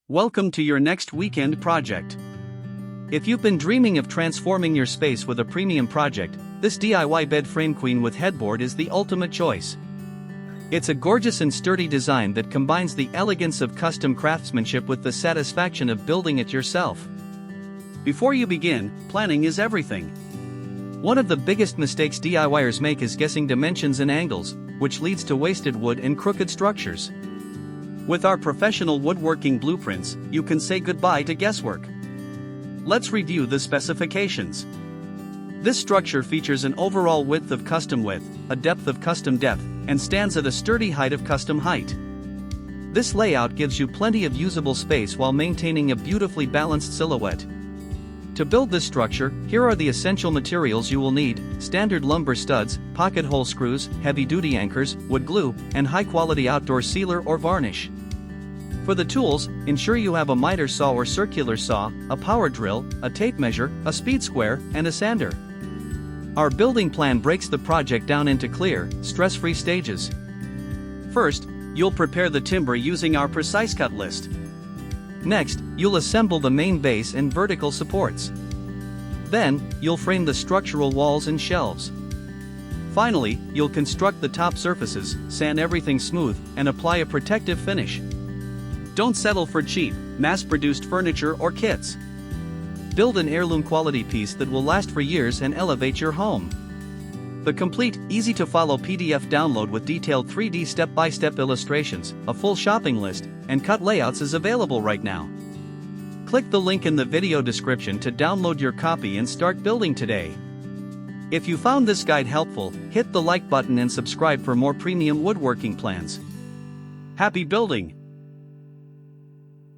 Welcome to your next weekend project. If you've been dreaming of transforming your space with a premium project, this DIY bed frame queen with headboard is the ultimate choice. It's a gorgeous and sturdy design that combines the elegance of custom craftsmanship with the satisfaction of building it yourself. Before you begin, planning is everything. One of the biggest mistakes DIYers make is guessing dimensions and angles, which leads to wasted wood and crooked structures. With our professional woodworking blueprints, you can say goodbye to guesswork. Let's review the specifications. This structure features an overall width of custom width, a depth of custom depth, and stands at a sturdy height of custom height. This layout gives you plenty of usable space while maintaining a beautifully balanced silhouette. To build this structure, here are the essential materials you will need: standard lumber studs, pocket hole screws, heavy-duty anchors, wood glue, and high-quality outdoor sealer or varnish. For the tools, ensure you have a miter saw or circular saw, a power drill, a tape measure, a speed square, and a sander. Our building plan breaks the project down into clear, stress-free stages. First, you'll prepare the timber using our precise cut list. Next, you'll assemble the main base and vertical supports. Then, you'll frame the structural walls and shelves. Finally, you'll construct the top surfaces, sand everything smooth, and apply a protective finish. Don't settle for cheap, mass-produced furniture or kits. Build an heirloom quality piece that will last for years and elevate your home. The complete, easy-to-follow PDF download with detailed 3D step-by-step illustrations, a full shopping list, and cut layouts is available right now. Click the link in the video description to download your copy and start building today. If you found this guide helpful, hit the like button and subscribe for more premium woodworking plans. Happy building!